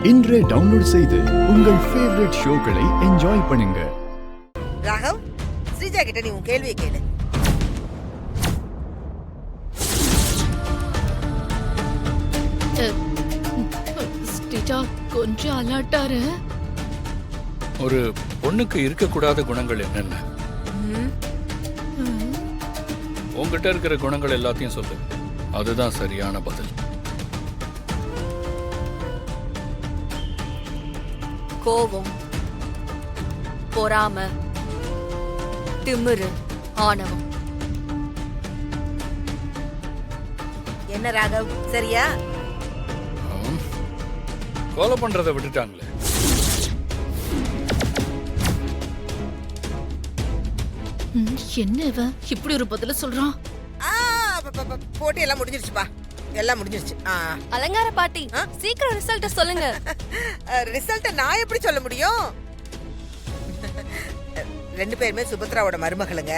இன்றே டவுன்லோட் செய்து உங்கள் ஃபேவரட் ஷோக்களை என்ஜாய் பண்ணுங்க. ராகவ், ஸ்ரீஜா கிட்ட நீ உன் கேள்வியை கேளு. ஸ்ரீஜா கொஞ்சம் அலர்ட்டாரு. ஒரு பொண்ணுக்கு இருக்கக்கூடாத குணங்கள் என்னென்ன? உங்ககிட்ட இருக்கிற குணங்கள் எல்லாத்தையும் சொல்லு. அதுதான் சரியான பதில். கோபம், பொறாம, திமிரு, ஆணவம். என்ன ராகவ், சரியா? கொலை பண்றதை விட்டுட்டாங்களே. என்ன இவன் இப்படி ஒரு பதில சொல்றான்? போட்டி எல்லாம் முடிஞ்சிருச்சுப்பா, எல்லாம் முடிஞ்சிருச்சு. அலங்கார பாட்டி, சீக்கிரம் ரிசல்ட்ட சொல்லுங்க. ரிசல்ட்ட நான் எப்படி சொல்ல முடியும்? ரெண்டு பேருமே சுபத்ராவோட மருமகளுங்க.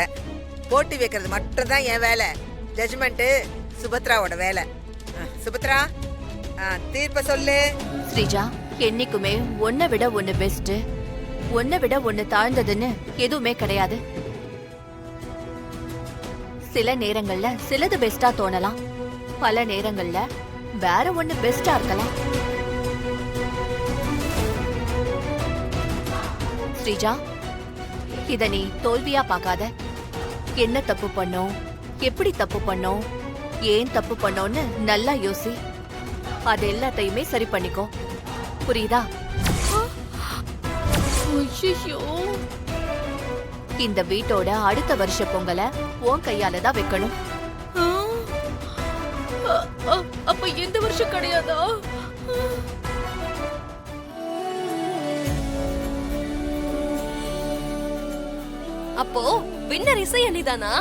போட்டி வைக்கிறது மட்டும் தான் என் வேலை. ஜட்ஜ்மெண்ட் சுபத்ராவோட வேலை. சுபத்ரா, தீர்ப்ப சொல்லு. ஸ்ரீஜா, என்னைக்குமே ஒன்ன விட ஒன்னு பெஸ்ட், ஒன்ன விட ஒன்னு தாழ்ந்ததுன்னு எதுவுமே கிடையாது. சில நேரங்கள்ல சிலது பெஸ்டா தோணலாம், பல நேரங்கள்ல வேற ஒண்ணு பெஸ்டா இருக்கலாம். ஸ்ரீஜா, இத நீ தோல்வியா பார்க்காத. என்ன தப்பு பண்ணோம், எப்படி தப்பு பண்ணோம், ஏன் தப்பு பண்ணோம்னு நல்லா யோசி. அது எல்லாத்தையுமே சரி பண்ணிக்கோ, புரியுதா? இந்த வீட்டோட அடுத்த வருஷ பொங்கலை உன் கையால தான் வைக்கணும். அப்ப எந்த வருஷம் கிடையாதா? அப்போ வின்னர் இசை அணிதானா?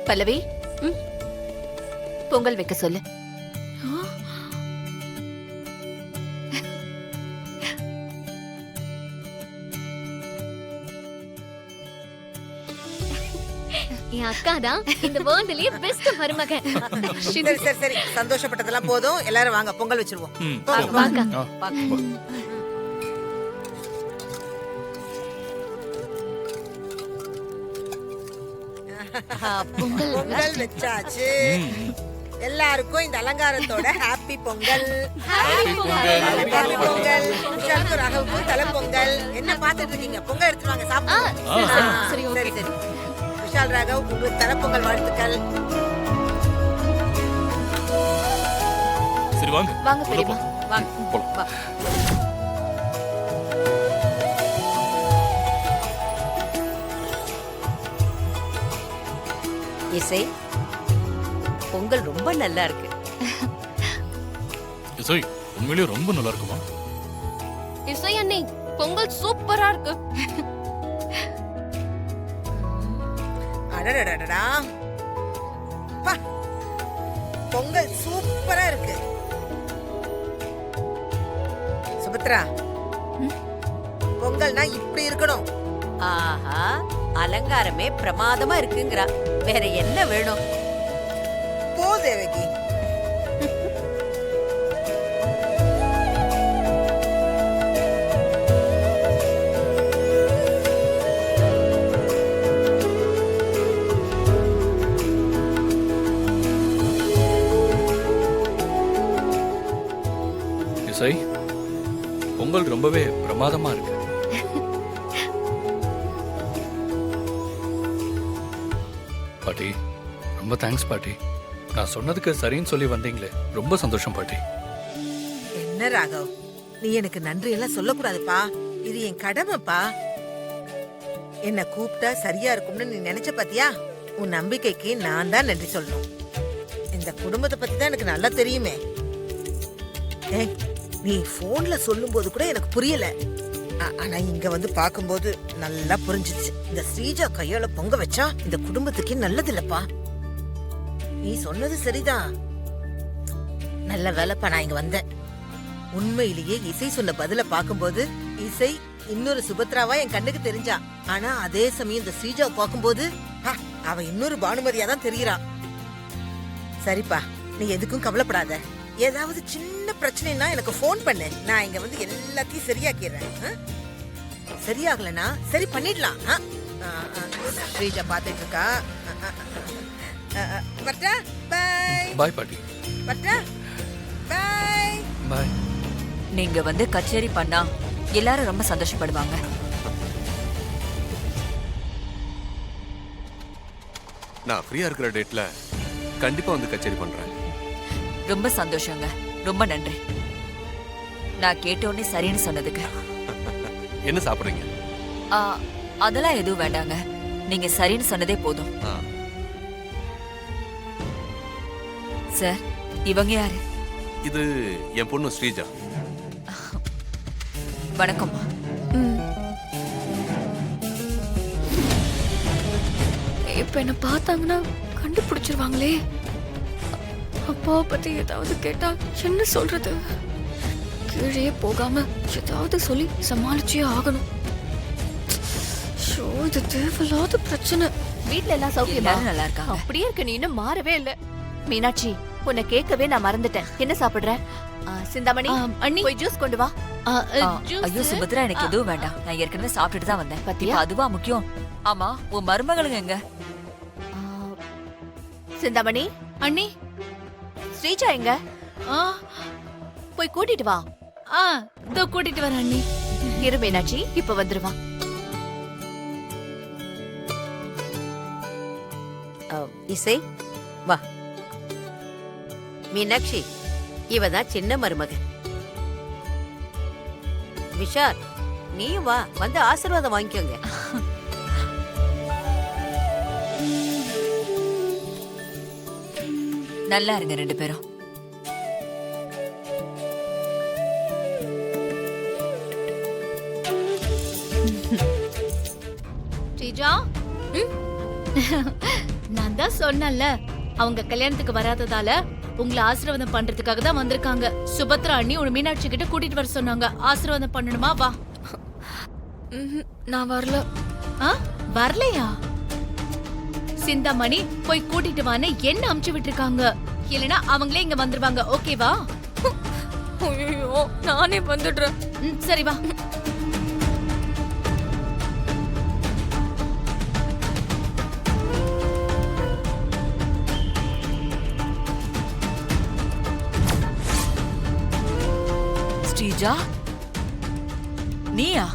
பல்லவி, பொங்கல் வைக்க சொல்லு. என் அக்கா தான் இந்த வேர்ல்ட்லயே பெஸ்ட் மருமக. சரி சரி சரி, சந்தோஷப்பட்டதெல்லாம் போதும். எல்லாரும் வாங்க, பொங்கல் வச்சிருவோம். பொங்கல் வச்சாச்சு. எல்லாருக்கும் இந்த அலங்காரத்தோட ஹாப்பி பொங்கல். ஹாப்பி பொங்கல். விஷாலுக்கும் ராகவுக்கும் தலை பொங்கல். என்ன பாத்துட்டு இருக்கீங்க? பொங்கல் எடுத்து வாங்க, சாப்பிடுவோம். சரி சரி. விஷால், ராகவ், உங்களுக்கு தலை பொங்கல் வாழ்த்துக்கள். சரி வாங்க வாங்க பெரியம்மா, வாங்க. இசை, பொங்கல் ரொம்ப நல்லா இருக்கு. இசை, உண்மையிலேயே ரொம்ப நல்லா இருக்குமா? இசை அண்ணி, பொங்கல் சூப்பரா இருக்கு. அடடடடா, பொங்கல் சூப்பரா இருக்கு. சுபத்ரா, பொங்கல்னா இப்படி இருக்கணும். ஆஹா, அலங்காரமே பிரமாதமா இருக்குங்கறா. வேற என்ன வேணும்? போ தேவகி. இசை, பொங்கல் ரொம்பவே பிரமாதமா இருக்கு. பாட்டி, ரொம்ப தேங்க்ஸ் பாட்டி. நான் சொன்னதுக்கு சரின்னு சொல்லி வந்தீங்களே, ரொம்ப சந்தோஷம் பாட்டி. என்ன ராகவ், நீ எனக்கு நன்றி எல்லாம் சொல்லக்கூடாதுப்பா. இது என் கடமைப்பா. என்ன கூப்பிட்டா சரியா இருக்கும்னு நீ நினைச்ச பாத்தியா? உன் நம்பிக்கைக்கு நான் தான் நன்றி சொல்லணும். இந்த குடும்பத்தை பத்தி தான் எனக்கு நல்லா தெரியுமே. நீ போன்ல சொல்லும் போது கூட எனக்கு புரியல. ஆனா இங்க வந்து பாக்கும்போது நல்லா புரிஞ்சிச்சு. இந்த ஸ்ரீஜா கையால பொங்க வச்சா இந்த குடும்பத்துக்கு நல்லது இல்லப்பா. நீ சொன்னது சரிதான். நல்ல வேலைப்பா நான் இங்க வந்தேன். உண்மையிலேயே இசை சொன்ன பதில பாக்கும்போது இசை இன்னொரு சுபத்ராவா என் கண்ணுக்கு தெரிஞ்சா. ஆனா அதே சமயம் இந்த ஸ்ரீஜாவை பாக்கும்போது ஹா, அவ இன்னொரு பானுமதியா தான் தெரியுறா. சரிப்பா, நீ எதுக்கும் கவலைப்படாத. ஏதாவது சின்ன பிரச்சனைனா எனக்கு ஃபோன் பண்ணு. நான் இங்க வந்து எல்லாத்தையும் சரியாக்கிடுறேன். சரியாகலனா சரி பண்ணிடலாம். ஸ்ரீஜா பாத்துட்டு இருக்கா. பட்டா பை. பாய் பாட்டி. பட்டா பை. பாய். நீங்க வந்து கச்சேரி பண்ணா எல்லாரும் ரொம்ப சந்தோஷப்படுவாங்க. நான் ஃப்ரீயா இருக்கிற டேட்ல கண்டிப்பா வந்து கச்சேரி பண்றேன். ரொம்ப சந்தோஷங்க. ரொம்ப நன்றி. நான் கேட்டோன்னே சரின்னு சொன்னதுக்கு. என்ன சாப்பிடுறீங்க? ஆ, அதெல்லாம் எதுவும் வேண்டாங்க. நீங்க சரின்னு சொன்னதே போதும். ஆ, சார், இவங்க யாரு? இது என் பொண்ணு ஸ்ரீஜா. வணக்கம்மா. இப்ப என்ன பார்த்தாங்கன்னா கண்டுபிடிச்சிருவாங்களே. அப்பாவை பத்தி ஏதாவது கேட்டா என்ன சொல்றது? கீழே போகாம ஏதாவது சொல்லி சமாளிச்சே ஆகணும். ஷோ, இது தேவையில்லாத பிரச்சனை. வீட்ல எல்லாம் சௌக்கியமா? எல்லாரும் நல்லா இருக்காங்க. அப்படியே இருக்க, நீ இன்னும் மாறவே இல்ல. மீனாட்சி, உன்னை கேட்கவே நான் மறந்துட்டேன். என்ன சாப்பிடுற? சிந்தாமணி, அண்ணி, போய் ஜூஸ் கொண்டு வா. ஐயோ சுபத்ரா, எனக்கு எதுவும் வேண்டாம். நான் ஏற்கனவே சாப்பிட்டுட்டு தான் வந்தேன். பாத்தியா? இப்ப அதுவா முக்கியம்? ஆமா, உன் மருமகளுங்க எங்க? சிந்தாமணி, அண்ணி, ஸ்ரீஜா எங்க? போய் கூட்டிட்டு வா. இதோ கூட்டிட்டு வரேன் அண்ணி. இரு மீனாட்சி, இப்ப வந்துருவா. இசை வா. மீனாட்சி, இவதான் சின்ன மருமக. விஷால், நீ வா, வந்து ஆசீர்வாதம் வாங்கிக்கோங்க. நல்லா இருங்க ரெண்டு பேரும். ஸ்ரீஜா, நான் தான் சொன்னேன்ல, அவங்க கல்யாணத்துக்கு வராததால உங்களை ஆசீர்வாதம் பண்றதுக்காக தான் வந்திருக்காங்க. சுபத்ரா அண்ணி ஒரு மீனாட்சி கிட்ட கூட்டிட்டு வர சொன்னாங்க. ஆசீர்வாதம் பண்ணணுமா? வா. நான் வரல. வரலையா? சிந்தாமணி, போய் கூட்டிட்டு வான்னு என்ன அமுச்சு விட்டுருக்காங்க. இல்லனா அவங்களே இங்க வந்துருவாங்க. ஓகேவா? ஐயோ, நானே வந்துடுறேன். சரி வா. ஸ்ரீஜா, நீயா?